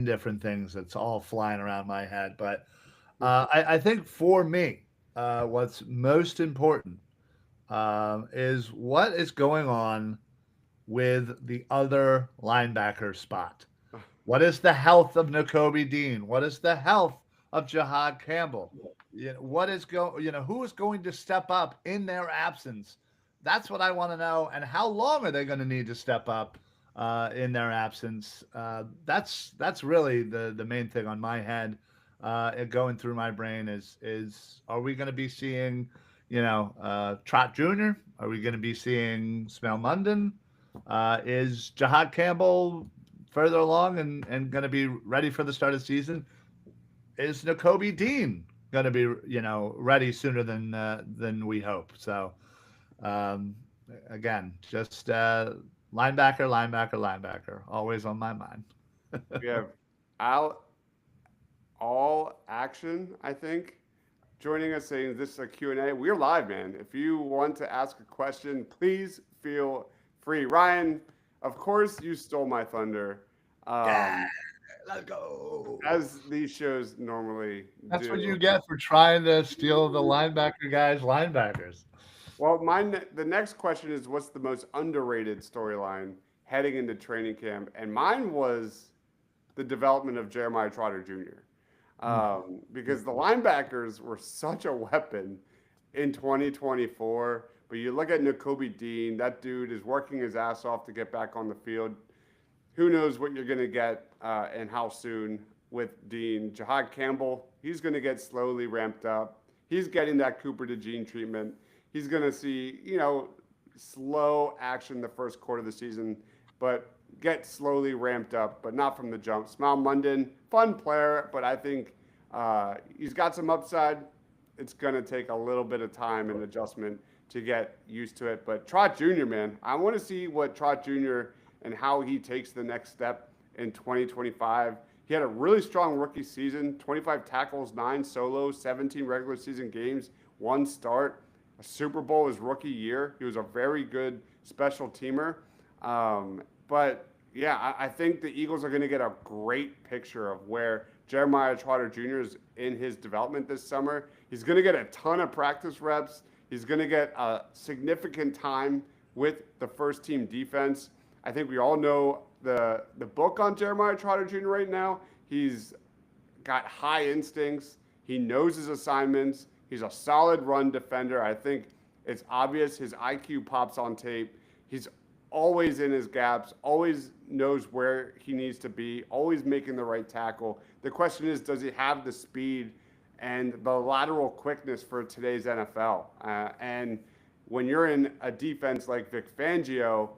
different things that's all flying around my head. But I think for me, what's most important is what is going on with the other linebacker spot. What is the health of Nakobe Dean? What is the health of Jihad Campbell? Who is going to step up in their absence? That's what I want to know. And how long are they going to need to step up in their absence? That's really the main thing on my head, going through my brain is are we going to be seeing, Trot Jr.? Are we going to be seeing Smell London? Is Jihad Campbell further along and going to be ready for the start of the season? Is Nakobe Dean going to be ready sooner than we hope? So um, again, just linebacker, linebacker, linebacker, always on my mind. We have Al All Action, I think, joining us saying this is a Q&A. We're live, man. If you want to ask a question, please feel free. Ryan, of course, you stole my thunder, Yeah, um, let's go. as these shows normally That's what you do. get for trying to steal the linebacker guys' linebackers. Well, the next question is what's the most underrated storyline heading into training camp? And mine was the development of Jeremiah Trotter Jr. Because the linebackers were such a weapon in 2024. But you look at Nakobe Dean, that dude is working his ass off to get back on the field. Who knows what you're going to get and how soon with Dean. Jihad Campbell, he's going to get slowly ramped up. He's getting that Cooper DeJean treatment. He's going to see, slow action the first quarter of the season, but get slowly ramped up, but not from the jump. Smile London, fun player, but I think he's got some upside. It's going to take a little bit of time and adjustment to get used to it. But Trot Jr., man, I want to see what Trot Jr. and how he takes the next step in 2025. He had a really strong rookie season, 25 tackles, 9 solos, 17 regular season games, 1 start, a Super Bowl his rookie year. He was a very good special teamer. But yeah, I think the Eagles are going to get a great picture of where Jeremiah Trotter Jr. is in his development this summer. He's going to get a ton of practice reps. He's going to get a significant time with the first team defense. I think we all know the book on Jeremiah Trotter Jr. right now. He's got high instincts. He knows his assignments. He's a solid run defender. I think it's obvious his IQ pops on tape. He's always in his gaps, always knows where he needs to be, always making the right tackle. The question is, does he have the speed and the lateral quickness for today's NFL? And when you're in a defense like Vic Fangio,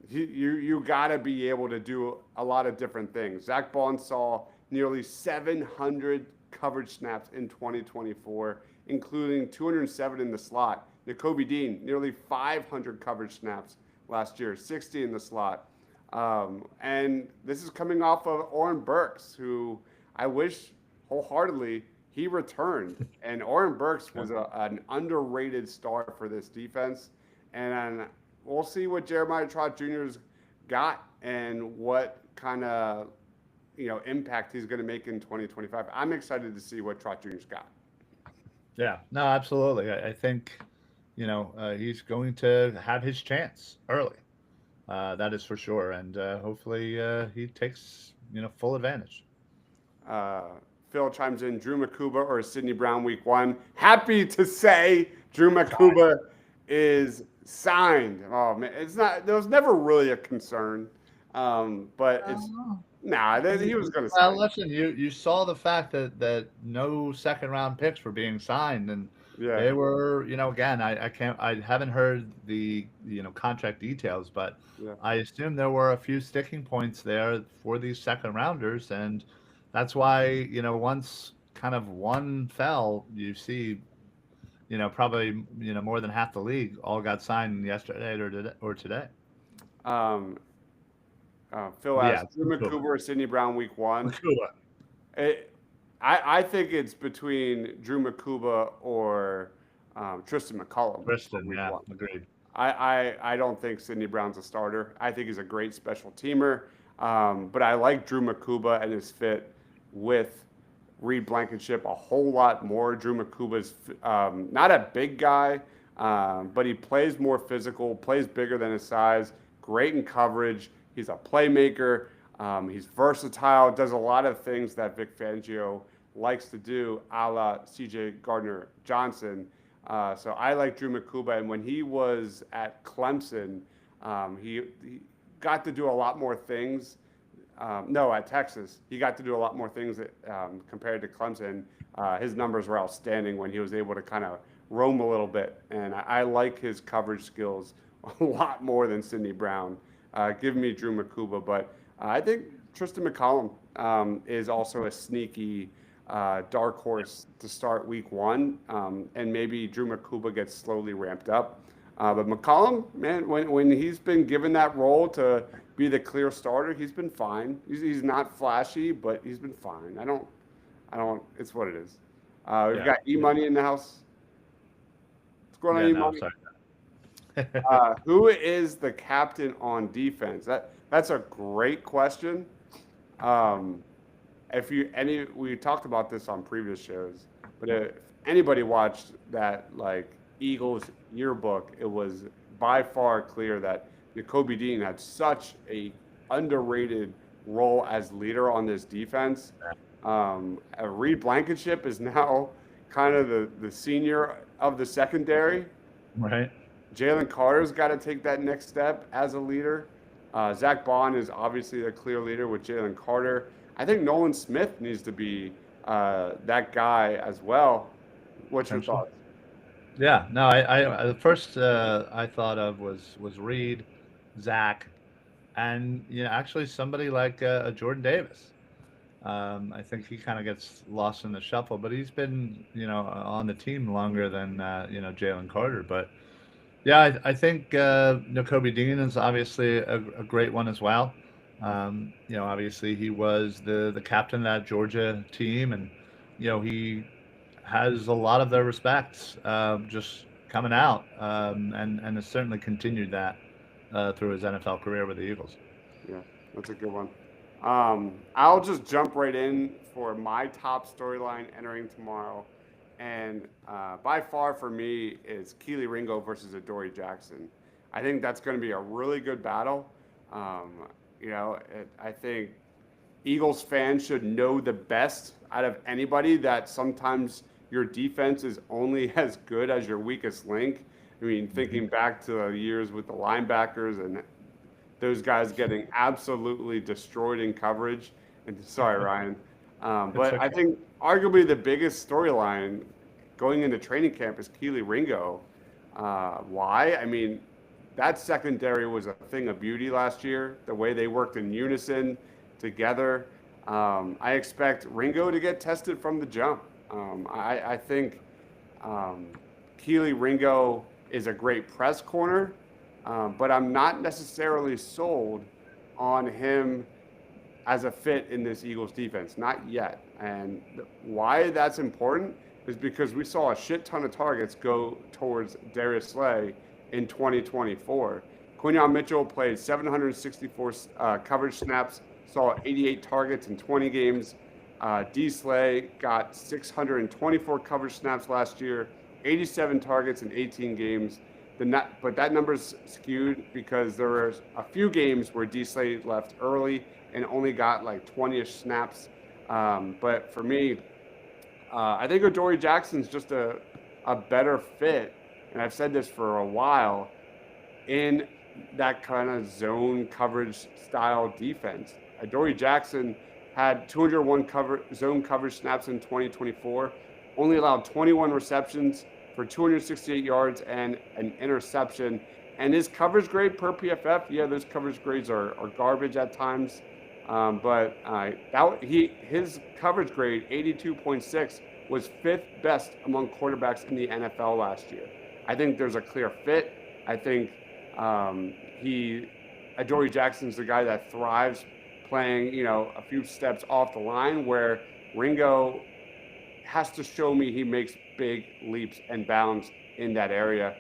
you got to be able to do a lot of different things. Zach Bond saw nearly 700 coverage snaps in 2024, including 207 in the slot. Nakobe Dean, nearly 500 coverage snaps last year, 60 in the slot. And this is coming off of Oren Burks, who I wish wholeheartedly he returned. And Oren Burks was an underrated star for this defense. And we'll see what Jeremiah Trot Jr.'s got and what kind of impact he's going to make in 2025. I'm excited to see what Trot Jr.'s got. Yeah, no, absolutely. I think, he's going to have his chance early. That is for sure, and hopefully he takes full advantage. Uh, Phil chimes in, Drew Makuba or Sidney Brown week 1. Happy to say Drew Makuba is signed. Oh man, it's not. There was never really a concern, but it's he was going to Well, sign. listen, you saw the fact that no second round picks were being signed, and Yeah, they were, again, I haven't heard the contract details, but yeah. I assume there were a few sticking points there for these second rounders, and that's why once kind of one fell, you see, probably more than half the league all got signed yesterday or today. Um, Phil But yeah, asked, Drew Makuba or Sidney Brown week 1. Cuba. It, I think it's between Drew Makuba or Tristan McCullum for Kristen, week yeah, 1. agreed. I don't think Sidney Brown's a starter. I think he's a great special teamer. But I like Drew Makuba and his fit with Reed Blankenship a whole lot more. Drew Makuba's not a big guy, but he plays more physical, plays bigger than his size, great in coverage. He's a playmaker. He's versatile, does a lot of things that Vic Fangio likes to do, a la CJ Gardner Johnson. So I like Drew Makuba. And when he was at Clemson, he got to do a lot more things. No, at Texas, he got to do a lot more things that, compared to Clemson. His numbers were outstanding when he was able to kind of roam a little bit. And I like his coverage skills a lot more than Sidney Brown. Give me Drew Makuba. But I think Tristan McCollum is also a sneaky dark horse to start week one. And maybe Drew Makuba gets slowly ramped up. But McCollum, man, when he's been given that role to be the clear starter, he's been fine. He's not flashy, but he's been fine. I don't. It's what it is. We've Yeah. got E Money in the house. What's going on, Yeah. E No. Money? Sorry. Who is the captain on defense? That's a great question. Um, if you any we talked about this on previous shows, but if anybody watched that like Eagles yearbook, it was by far clear that Jacoby Dean had such a underrated role as leader on this defense. Reed Blankenship is now kind of the senior of the secondary. Right. Jalen Carter's got to take that next step as a leader. Zach Bond is obviously the clear leader with Jalen Carter. I think Nolan Smith needs to be that guy as well. What's your Potentially. thoughts? Yeah. No. The first I thought of was Reed, Zach, and actually somebody like Jordan Davis. I think he kind of gets lost in the shuffle, but he's been on the team longer than Jalen Carter. But yeah, I think Kobe Dean is obviously a great one as well. Obviously he was the captain of that Georgia team, and he has a lot of their respects just coming out, and has certainly continued that through his NFL career with the Eagles. Yeah, that's a good one. I'll just jump right in for my top storyline entering tomorrow. And by far for me is Keely Ringo versus Adoree Jackson. I think that's going to be a really good battle. Um, I think Eagles fans should know the best out of anybody that sometimes your defense is only as good as your weakest link. I mean, Hmm. thinking back to the years with the linebackers and those guys getting absolutely destroyed in coverage. And sorry, Ryan. It's But I okay. think arguably the biggest storyline going into training camp is Keely Ringo. Why? I mean, that secondary was a thing of beauty last year. The way they worked in unison together. I expect Ringo to get tested from the jump. I think Keely Ringo is a great press corner, but I'm not necessarily sold on him as a fit in this Eagles defense. Not yet. And why that's important is because we saw a shit ton of targets go towards Darius Slay in 2024. Quinyon Mitchell played 764 coverage snaps, saw 88 targets in 20 games. D. Slay got 624 coverage snaps last year, 87 targets in 18 games. But that number's skewed because there were a few games where D. Slay left early and only got like 20-ish snaps. But for me, I think Adoree Jackson's just a better fit, and I've said this for a while, in that kind of zone coverage style defense. Adoree Jackson had 201 zone coverage snaps in 2024, only allowed 21 receptions for 268 yards and an interception. And his coverage grade per PFF, yeah, those coverage grades are garbage at times. His coverage grade 82.6 was fifth best among quarterbacks in the NFL last year. I think there's a clear fit. I think he Adoree Jackson's the guy that thrives playing, a few steps off the line, where Ringo has to show me he makes big leaps and bounds in that area.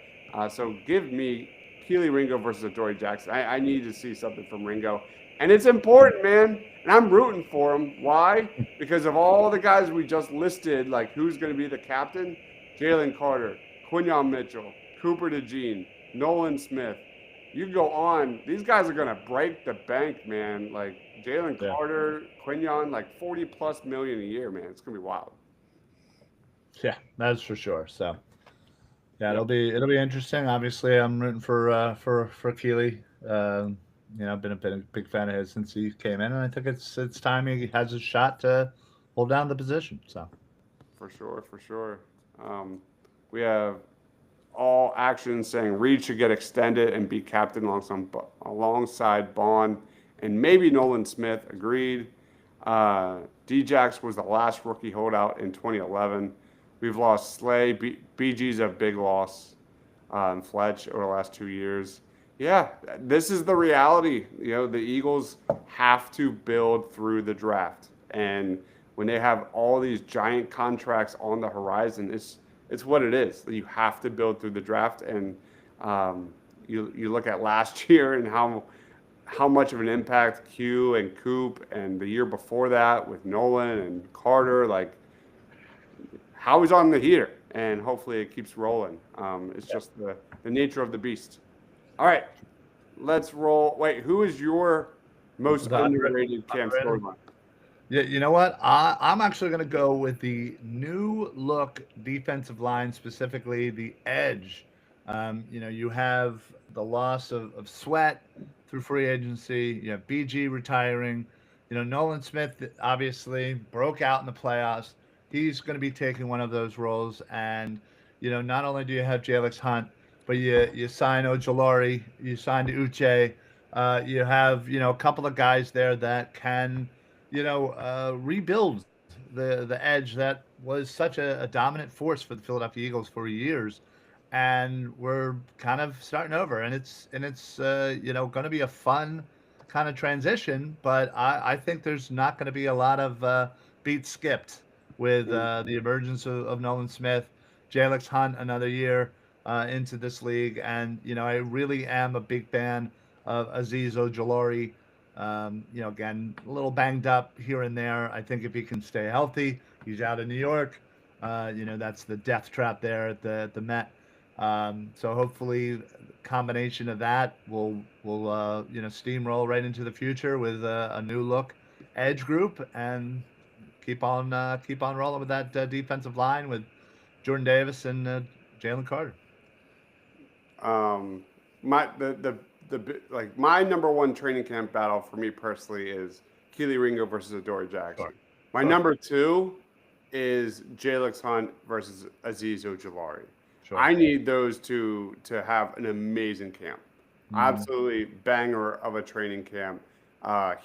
So give me Keely Ringo versus Adoree Jackson. I need to see something from Ringo. And it's important, man. And I'm rooting for him. Why? Because of all the guys we just listed, like who's going to be the captain? Jalen Carter, Quinyon Mitchell, Cooper DeJean, Nolan Smith. You go on. These guys are going to break the bank, man. Like Jalen Yeah. Carter, Quinyon, like 40 plus million a year, man. It's going to be wild. Yeah, that's for sure. So yeah, Yep. it'll be interesting. Obviously, I'm rooting for Keely. I've been a big fan of his since he came in, and I think it's time he has a shot to hold down the position. So For sure, for sure. We have all actions saying Reed should get extended and be captain alongside Bond and maybe Nolan Smith. Agreed. Djax was the last rookie holdout in 2011. We've lost Slay. BG's a big loss. And Fletch over the last 2 years. Yeah, this is the reality. The Eagles have to build through the draft, and when they have all these giant contracts on the horizon, it's what it is. You have to build through the draft, and you look at last year and how much of an impact Q and Coop and the year before that with Nolan and Carter, like how he's on the heater, and hopefully it keeps rolling. It's just the nature of the beast. All right, let's roll. Wait, who is your most the underrated camp underrated. storyline? Yeah, you know what? I'm actually going to go with the new look defensive line, specifically the edge. You have the loss of Sweat through free agency. You have BG retiring. Nolan Smith obviously broke out in the playoffs. He's going to be taking one of those roles. And, not only do you have Jalix Hunt, but you sign Ojolari, you signed Uche. You have, a couple of guys there that can rebuild the edge that was such a dominant force for the Philadelphia Eagles for years, and we're kind of starting over, and it's going to be a fun kind of transition, but I think there's not going to be a lot of beats skipped with the emergence of Nolan Smith, Jalix Hunt another year into this league, and I really am a big fan of Aziz Ojolari. Again, a little banged up here and there. I think if he can stay healthy, he's out of New York. That's the death trap there at the Met. So hopefully, combination of that will steamroll right into the future with a new look edge group and keep on rolling with that defensive line with Jordan Davis and Jalen Carter. Um, my like my number one training camp battle for me personally is Keely Ringo versus Adoree Jackson. Sure, My sure, number two is Jalix Hunt versus Aziz Ojolari. sure. I need those two to have an amazing camp. Mm-hmm. Absolutely banger of a training camp.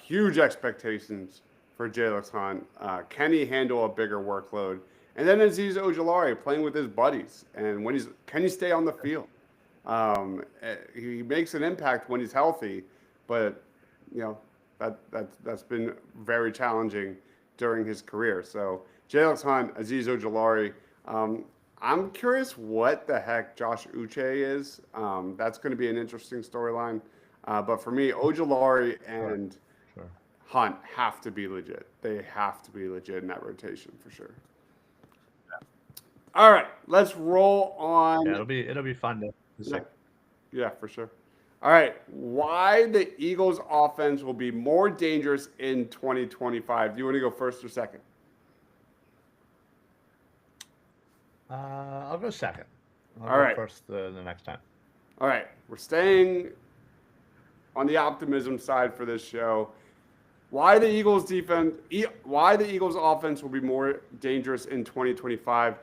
Huge expectations for Jalix Hunt. Can he handle a bigger workload? And then Aziz Ojolari playing with his buddies. And can he stay on the field? He makes an impact when he's healthy, but you know that's been very challenging during his career. So Jalix Hunt, Aziz Ojolari. I'm curious what the heck Josh Uche is. That's going to be an interesting storyline. But for me, Ojolari Sure, and sure. Hunt have to be legit. They have to be legit in that rotation for sure. All right, let's roll Yeah, on. it'll be fun to see. Yeah, yeah, for sure. All right, why the Eagles' offense will be more dangerous in 2025? Do you want to go first or second? I'll go second. I'll All go right, first the next time. all right. We're staying on the optimism side for this show. Why the Eagles offense will be more dangerous in 2025?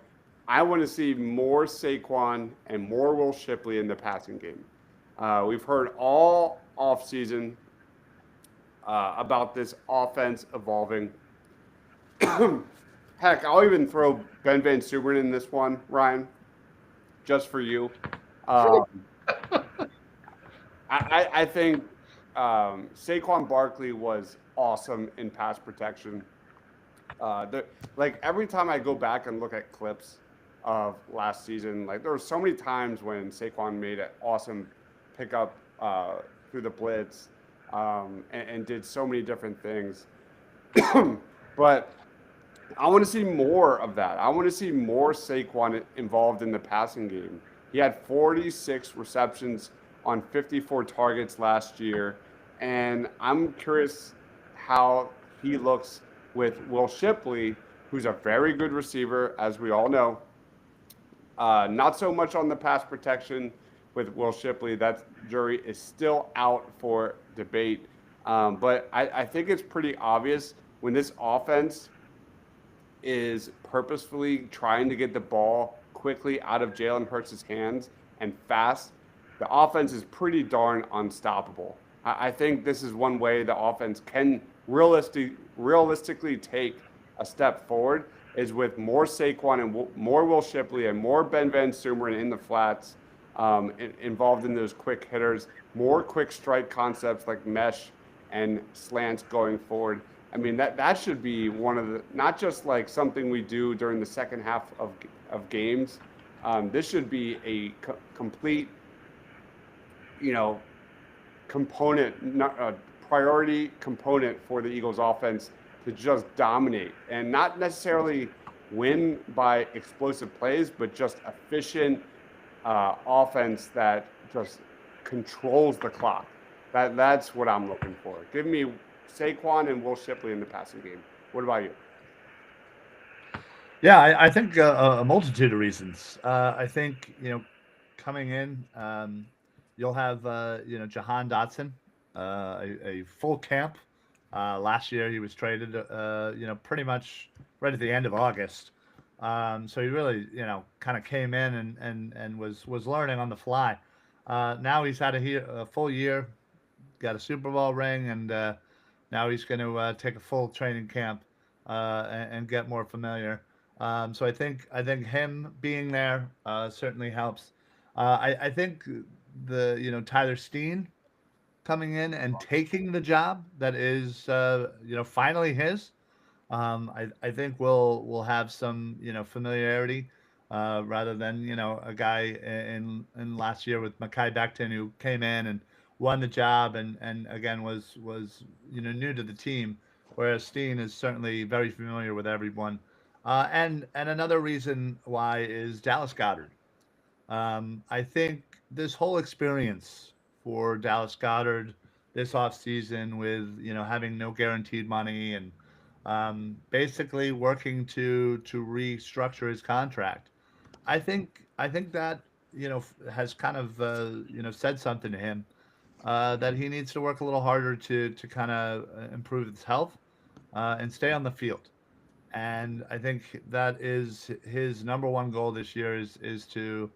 I want to see more Saquon and more Will Shipley in the passing game. We've heard all offseason about this offense evolving. Heck, I'll even throw Ben Van Suberen in this one, Ryan, just for you. Um, I think Saquon Barkley was awesome in pass protection. Like every time I go back and look at clips of last season, like there were so many times when Saquon made an awesome pickup through the blitz. and did so many different things. But I want to see more of that. I want to see more Saquon involved in the passing game. He had 46 receptions on 54 targets last year, and I'm curious how he looks with Will Shipley, who's a very good receiver, as we all know. Not so much on the pass protection with Will Shipley. That jury is still out for debate. But I think it's pretty obvious when this offense is purposefully trying to get the ball quickly out of Jalen Hurts' hands and fast, the offense is pretty darn unstoppable. I think this is one way the offense can realistically take a step forward is with more Saquon and more Will Shipley and more Ben Van Sumeren in the flats, involved in those quick hitters, more quick strike concepts like mesh and slants going forward. I mean, that should be one of the, not just like something we do during the second half of games. This should be a complete, you know, component, not a priority component for the Eagles offense to just dominate and not necessarily win by explosive plays, but just efficient offense that just controls the clock. That's what I'm looking for. Give me Saquon and Will Shipley in the passing game. What about you? Yeah, I think a multitude of reasons. I think coming in, you'll have Jahan Dotson, a full camp. Last year he was traded, pretty much right at the end of August. So he really, kind of came in and was learning on the fly. Now he's had a full year, got a Super Bowl ring, and now he's going to take a full training camp and get more familiar. So I think him being there certainly helps. I think the Tyler Steen coming in and taking the job that is finally his. I think we'll have some familiarity rather than a guy in last year with Makai Becton who came in and won the job and again was new to the team, whereas Steen is certainly very familiar with everyone. And another reason why is Dallas Goddard. I think this whole experience for Dallas Goddard this offseason with having no guaranteed money and basically working to restructure his contract. I think that has kind of said something to him that he needs to work a little harder to kind of improve his health and stay on the field. And I think that is his number one goal this year is to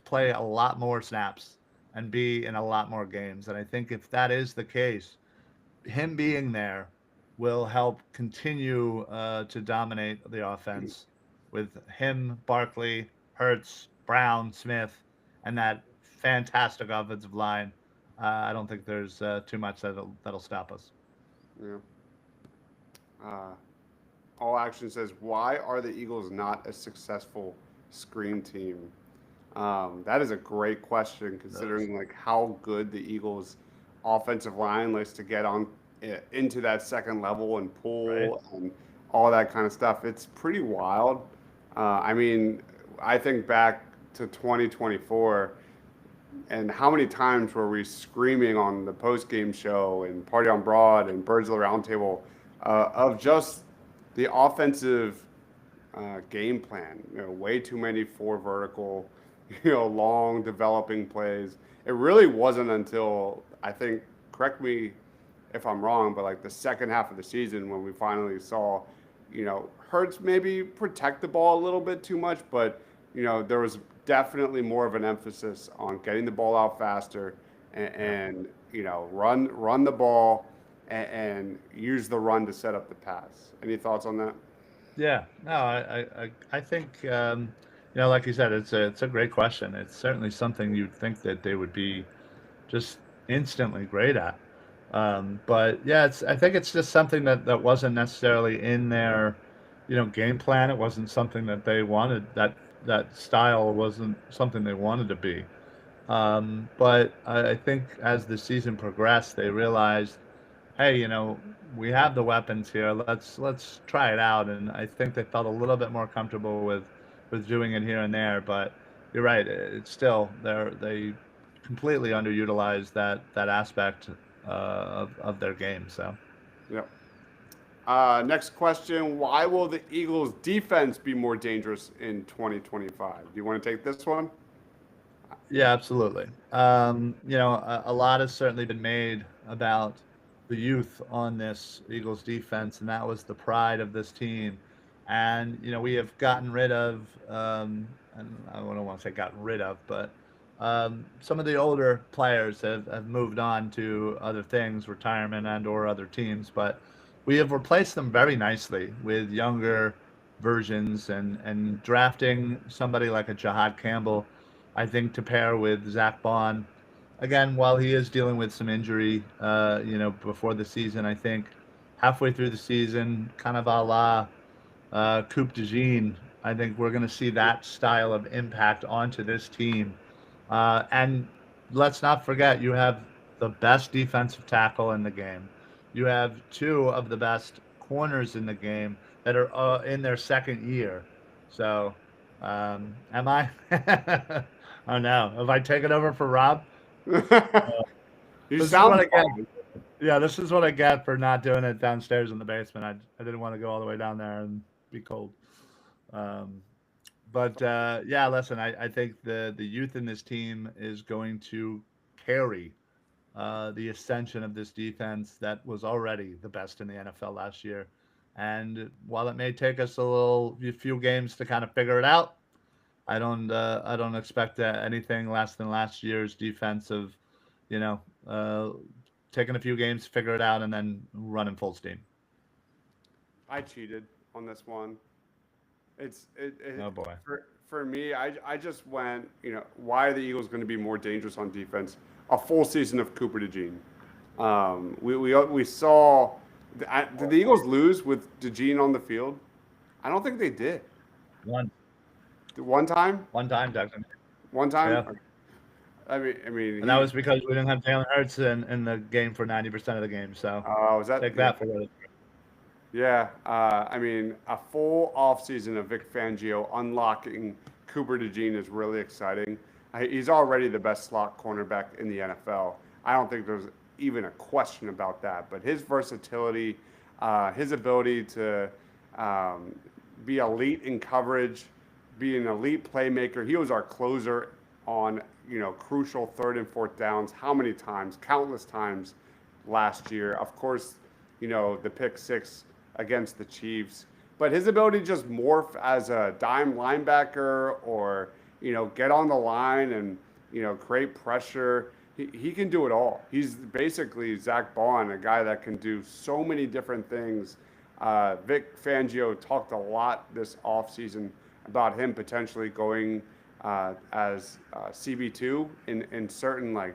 play a lot more snaps and be in a lot more games. And I think if that is the case, him being there will help continue to dominate the offense with him, Barkley, Hertz, Brown, Smith, and that fantastic offensive line. I don't think there's too much that'll stop us. Yeah. Uh, All Action says, why are the Eagles not a successful screen team? That is a great question, considering like how good the Eagles' offensive line likes to get on into that second level and Right. pull and all that kind of stuff. It's pretty wild. I mean, I think back to 2024, and how many times were we screaming on the post game show and Party on Broad and Birds of the Roundtable of just the offensive game plan? Way too many four vertical, long developing plays. It really wasn't until I think, correct me if I'm wrong, but like the second half of the season when we finally saw, Hurts maybe protect the ball a little bit too much, but there was definitely more of an emphasis on getting the ball out faster Yeah. and run the ball and use the run to set up the pass. Any thoughts on that? Yeah. No, I think like you said, it's a great question. It's certainly something you'd think that they would be just instantly great at. But yeah, I think it's just something that wasn't necessarily in their, game plan. It wasn't something that they wanted. That style wasn't something they wanted to be. But I think as the season progressed, they realized, hey, we have the weapons here. Let's try it out. And I think they felt a little bit more comfortable with doing it here and there. But you're right. It's still they completely underutilized that aspect of their game. So. Yep. Next question. Why will the Eagles defense be more dangerous in 2025? Do you want to take this one? Yeah, absolutely. A lot has certainly been made about the youth on this Eagles defense, and that was the pride of this team. And we have gotten rid of, and I don't want to say gotten rid of, but some of the older players have moved on to other things, retirement and/or other teams. But we have replaced them very nicely with younger versions, and drafting somebody like a Jahad Campbell, I think, to pair with Zach Bond. Again, while he is dealing with some injury, before the season, I think halfway through the season, kind of a la Coupe de Jean, I think we're going to see that style of impact onto this team. And let's not forget, you have the best defensive tackle in the game. You have two of the best corners in the game that are in their second year. So, am I? Oh no, have I taken over for Rob? You This is what sound I get. fine. Yeah, this is what I get for not doing it downstairs in the basement. I didn't want to go all the way down there and be cold. Um, but yeah, listen, I think the youth in this team is going to carry the ascension of this defense that was already the best in the NFL last year. And while it may take us a few games to kind of figure it out, I don't expect anything less than last year's defensive, you know, uh, taking a few games to figure it out and then running full steam. I cheated on this one. Oh boy. For me. I just went. Why are the Eagles going to be more dangerous on defense? A full season of Cooper DeJean. We saw. Did the Eagles lose with DeJean on the field? I don't think they did. One One time. one time, Jackson. One time. Yeah. I mean, And that was because we didn't have Jalen Hurts in the game for 90% of the game. So Was that? take Yeah. that for what it's worth. Yeah, I mean, a full offseason of Vic Fangio unlocking Cooper DeJean is really exciting. He's already the best slot cornerback in the NFL. I don't think there's even a question about that. But his versatility, his ability to um, be elite in coverage, be an elite playmaker. He was our closer on crucial third and fourth downs. How many times? Countless times last year. Of course, the pick six against the Chiefs. But his ability to just morph as a dime linebacker or, get on the line and, create pressure, he can do it all. He's basically Zach Bond, a guy that can do so many different things. Vic Fangio talked a lot this offseason about him potentially going as CB2 in certain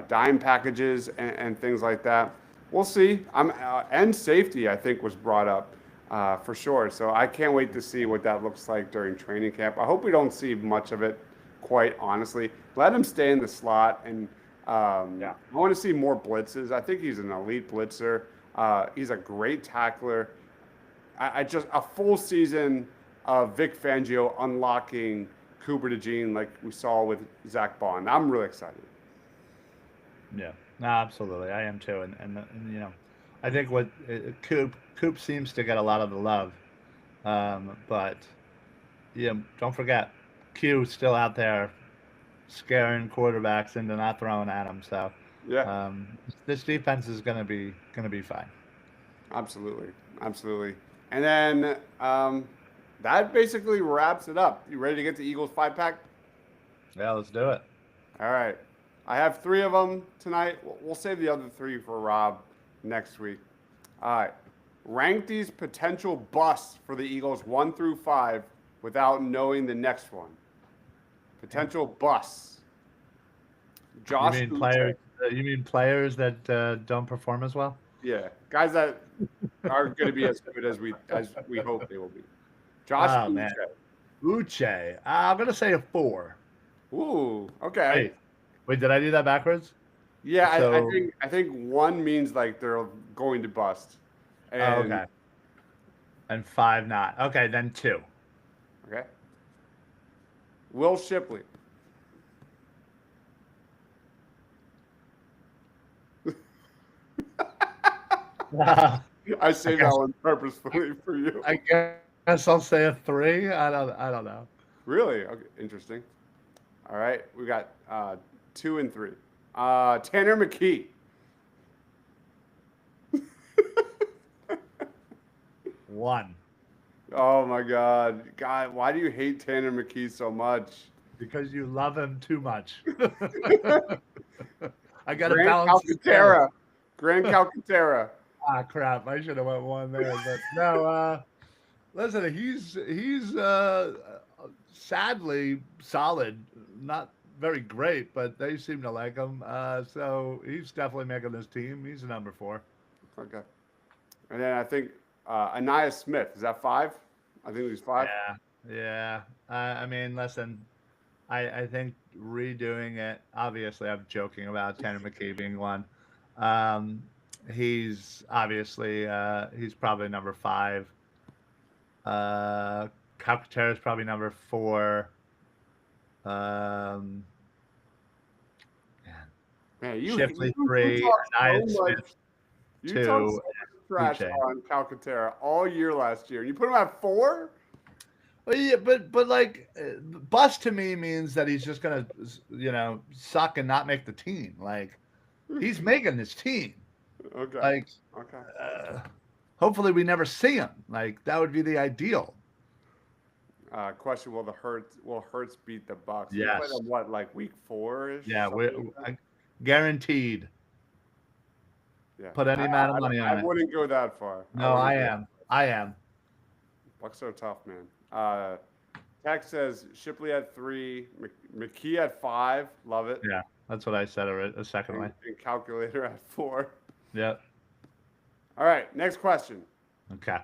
dime packages and things like that. We'll see. And safety, I think, was brought up for sure. So I can't wait to see what that looks like during training camp. I hope we don't see much of it, quite honestly. Let him stay in the slot, and Yeah. I want to see more blitzes. I think he's an elite blitzer. He's a great tackler. I just a full season of Vic Fangio unlocking Cooper DeJean like we saw with Zach Bond. I'm really excited. Yeah. No, absolutely. I am too. I think what Coop seems to get a lot of the love. But don't forget, Q's still out there scaring quarterbacks into not throwing at them. So Yeah. this defense is gonna be fine. Absolutely, absolutely. And then that basically wraps it up. You ready to get the Eagles 5 pack? Yeah, let's do it. All right. I have three of them tonight. We'll save the other three for Rob next week. All right. Rank these potential busts for the Eagles 1 through 5 without knowing the next one. Potential busts. You Josh mean Uche. players? You mean players that don't perform as well? Yeah, guys that are going to be as good as we hope they will be. Josh Oh Uche. man, Uche. I'm gonna say a 4. Ooh, okay. Right. Wait, did I do that backwards? Yeah, So, I think one means like they're going to bust, oh, and okay. And five not. Okay, then two. okay, Will Shipley. I I saved that guess one purposefully for you. I guess I'll say a three. I don't know. Really? Okay, interesting. All right, we got two and three. Tanner McKee. One. Oh my God, God, why do you hate Tanner McKee so much? Because you love him too much. I gotta Grant balance the scales. Calcaterra. Grant Calcaterra. Ah, crap! I should have went one there, but no. Listen, he's sadly solid, not very great, but they seem to like him. So he's definitely making this team. He's a number four. Okay. And then I think Anaya Smith. Is that five? I think he's five. Yeah, yeah. I mean, listen, I think redoing it. Obviously, I'm joking about Tanner McKee being one. Um, he's obviously he's probably number five. Uh, Calcaterra is probably number four. Um, Man, Shipley you three, talk so Anaya Smith much. You talk two, so much and trash Uche. on Calcaterra all year last year, and you put him at four. Well, yeah, but like bust to me means that he's just gonna suck and not make the team. Like he's making this team. Okay. Like Okay. uh, hopefully we never see him. Like that would be the ideal. Question: Will Hurts beat the Bucks? We played Yes. them what, like week four ish, Yeah, we something like that. guaranteed. Yeah, Put any amount of money I on it. wouldn't go that far. I No, I wouldn't go. am. I am. Bucks are tough, man. Tech says Shipley at three, McKee at five, love it, Yeah, that's what I said a secondly. and Calculator at four. Yep. All right, next question. Okay.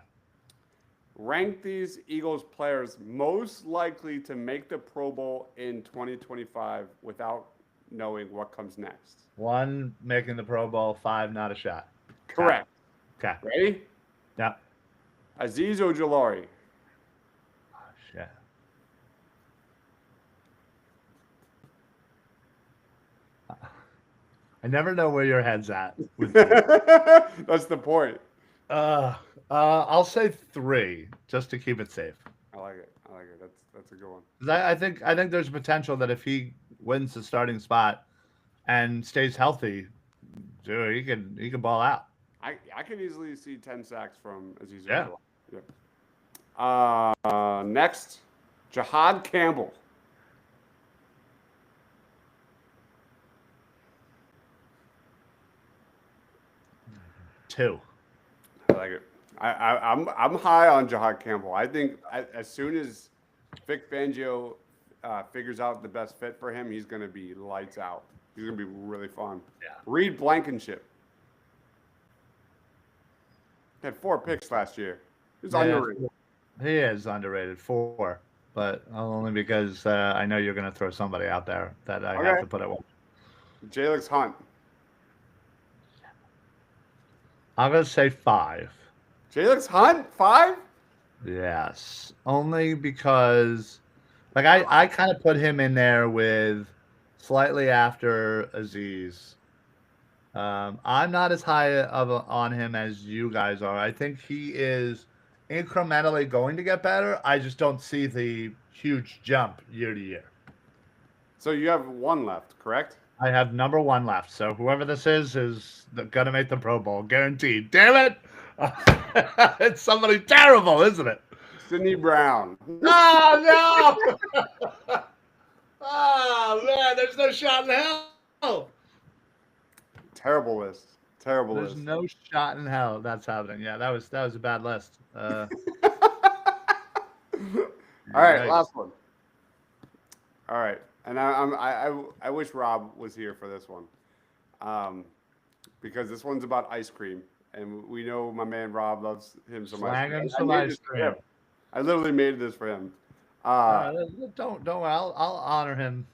Rank these Eagles players most likely to make the Pro Bowl in 2025 without knowing what comes next. One making the Pro Bowl, five not a shot. Okay. Correct. Okay. Ready? Yep. Aziz Ojulari. Oh, shit. I never know where your head's at with these. That's the point. I'll say three just to keep it safe. I like it. I like it. That's a good one. 'Cause I think there's potential that if he wins the starting spot and stays healthy, dude, he can ball out. I could easily see 10 sacks from Aziz Yeah. Ojulari. Yep. Next, Jahad Campbell. Two. I like it. I'm high on Jahad Campbell. I think as soon as Vic Fangio figures out the best fit for him, he's going to be lights out. He's going to be really fun. Yeah. Reed Blankenship had 4 picks last year. He's Yeah, underrated. he is underrated. Four. But only because I know you're going to throw somebody out there that I have Okay. to put at one. Jalix Hunt. I'm going to say five. Jalix Hunt 5. Yes. Only because, like, I kind of put him in there with slightly after Aziz. I'm not as high on him as you guys are. I think he is incrementally going to get better. I just don't see the huge jump year to year. So you have 1 left, correct? I have number one left. So whoever this is going to make the Pro Bowl. Guaranteed. Damn it. It's somebody terrible, isn't it? Sidney Brown. Oh, no. Oh, man. There's no shot in hell. Terrible list. Terrible There's list. no shot in hell that's happening. Yeah, that was a bad list. All right, Yikes. last one. All right, and I wish Rob was here for this one, because this one's about ice cream, and we know my man Rob loves him so much. Slanging I some made ice this for cream. him. I literally made this for him. Don't. I'll honor him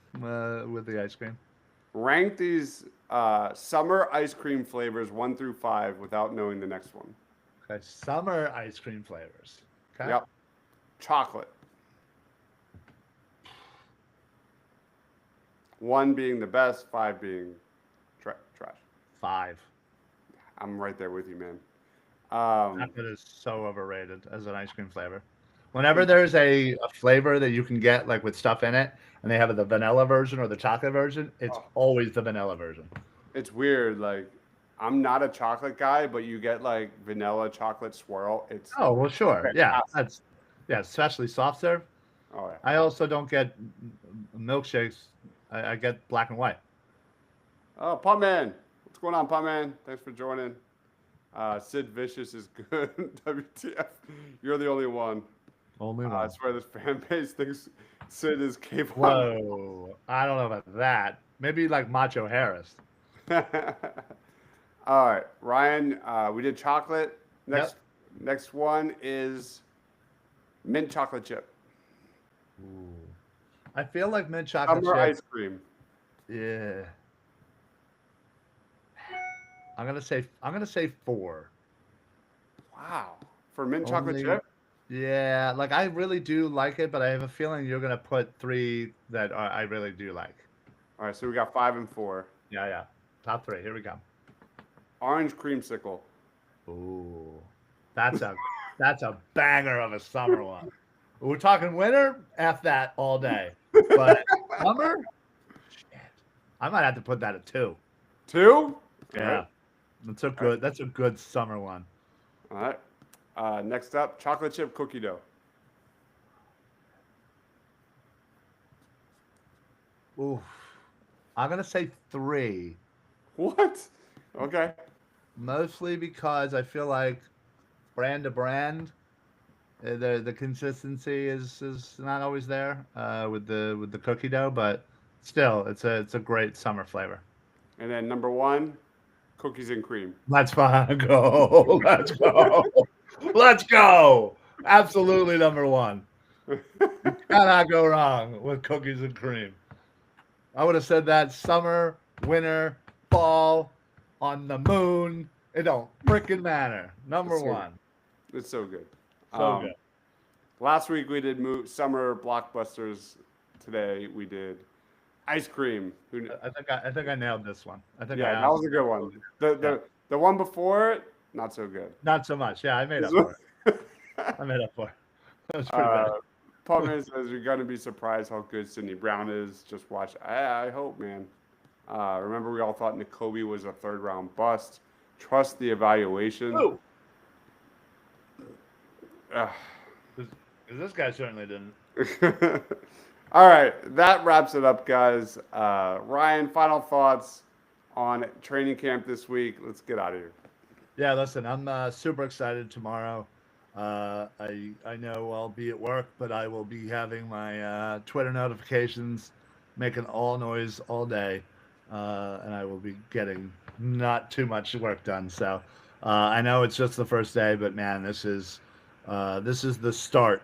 with the ice cream. Rank these summer ice cream flavors 1 through 5 without knowing the next one. Okay, summer ice cream flavors. Okay, Yep. Chocolate. One being the best, five being trash. 5. I'm right there with you, man. Um, Chocolate is so overrated as an ice cream flavor. Whenever there's a flavor that you can get like with stuff in it, and they have the vanilla version or the chocolate version, it's oh, always the vanilla version. it's weird. Like, I'm not a chocolate guy, but you get like vanilla chocolate swirl. It's Oh well, sure, yeah, fantastic. that's yeah, especially soft serve. Oh yeah. I also don't get milkshakes. I get black and white. Oh, Pop Man. What's going on, Pop Man? Thanks for joining. Sid Vicious is good. WTF? You're the only one. Only I one. swear this fan base thinks Sid is K-pop. Whoa, I don't know about that. Maybe like Macho Harris. All right, Ryan. We did chocolate. Next, Yep. next one is mint chocolate chip. Ooh. I feel like mint chocolate Summer chip. ice cream. Yeah. I'm gonna say 4. Wow. For mint chocolate Only chip. yeah, like I really do like it, but I have a feeling you're gonna put 3 that I really do like. All right, so we got 5 and 4. Yeah, yeah. Top 3. Here we go. Orange creamsicle. Ooh, that's a that's a banger of a summer one. We're talking winter, F that all day. But summer, shit. I might have to put that at 2. 2. All right. Yeah. That's a All right. good summer one. All right. Next up, chocolate chip cookie dough. Oof. I'm gonna say 3. What? Okay. Mostly because I feel like brand to brand, the consistency is not always there with the cookie dough, but still, it's a great summer flavor. And then number 1, cookies and cream. Let's fucking go. Let's go. Let's go. Absolutely number one. You cannot go wrong with cookies and cream. I would have said that summer, winter, fall, on the moon. It don't freaking matter. Number It's so, one. it's so good. So good. Um, Last week we did summer blockbusters. Today we did ice cream. I think I nailed this one. I think I Yeah, that was a good absolutely one. nailed it. The Yeah. the the one before it, not so good. Not so much. Yeah, I made This up for it. one- I made up for it. That was pretty uh, bad. Putman says you're gonna be surprised how good Sidney Brown is. Just watch. I hope, man. Remember, we all thought N'Kobe was a third round bust. Trust the evaluation. Ooh. Ugh. 'Cause this guy certainly didn't. All right, that wraps it up, guys. Ryan, final thoughts on training camp this week. Let's get out of here. Yeah, listen, I'm super excited tomorrow. I know I'll be at work, but I will be having my Twitter notifications making all noise all day, and I will be getting not too much work done. So I know it's just the first day, but man, this is the start.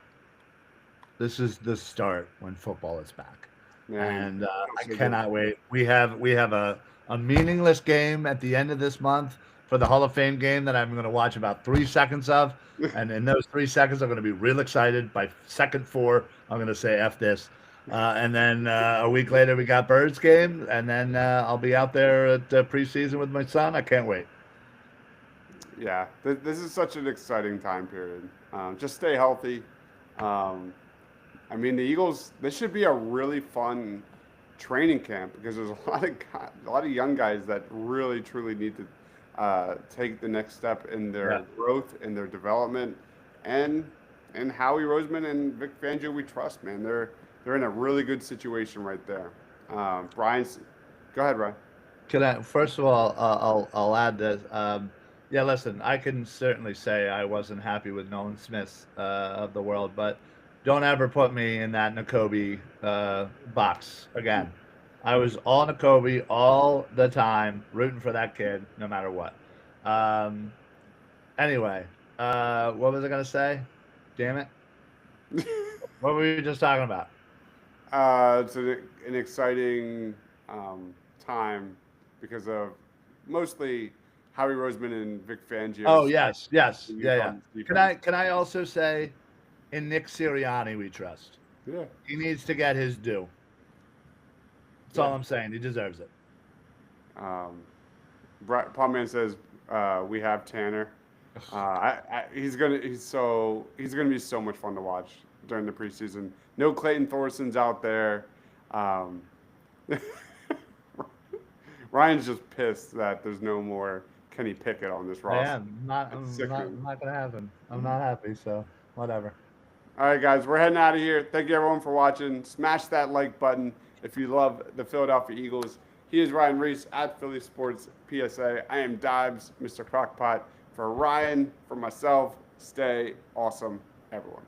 This is the start when football is back, Man, and I so good. cannot wait. We have a meaningless game at the end of this month for the Hall of Fame game that I'm going to watch about 3 seconds of, and in those 3 seconds, I'm going to be real excited. By second 4, I'm going to say "F this," and then a week later we got Birds game, and then I'll be out there at preseason with my son. I can't wait. Yeah, this is such an exciting time period. Just stay healthy. Um, I mean, the Eagles. This should be a really fun training camp because there's a lot of young guys that really truly need to take the next step in Yeah. their growth, in their development, and Howie Roseman and Vic Fangio we trust. Man, they're in a really good situation right there. Brian's, go ahead, Ryan. Can I first of all, I'll add this. Yeah, listen, I can certainly say I wasn't happy with Nolan Smith of the world, but don't ever put me in that N'Kobe box again. I was all N'Kobe all the time, rooting for that kid, no matter what. Um, anyway, what was I gonna say? Damn it! What were we just talking about? It's an exciting time because of mostly Howie Roseman and Vic Oh Fangio's yes, yes, yeah, views yeah. on Can defense. I also say, in Nick Sirianni we trust. Yeah, He needs to get his due. That's yeah. all I'm saying. He deserves it. Um, Paul Man says we have Tanner. He's gonna be so much fun to watch during the preseason. No Clayton Thorson's out there. Um, Ryan's just pissed that there's no more Kenny Pickett on this I roster. am not. It's I'm not. sickening. I'm not gonna happen. I'm not happy. So whatever. All right, guys, we're heading out of here. Thank you everyone for watching. Smash that like button if you love the Philadelphia Eagles. He is Ryan Reese at Philly Sports PSA. I am Dibes, Mr. Crockpot. For Ryan, for myself, stay awesome, everyone.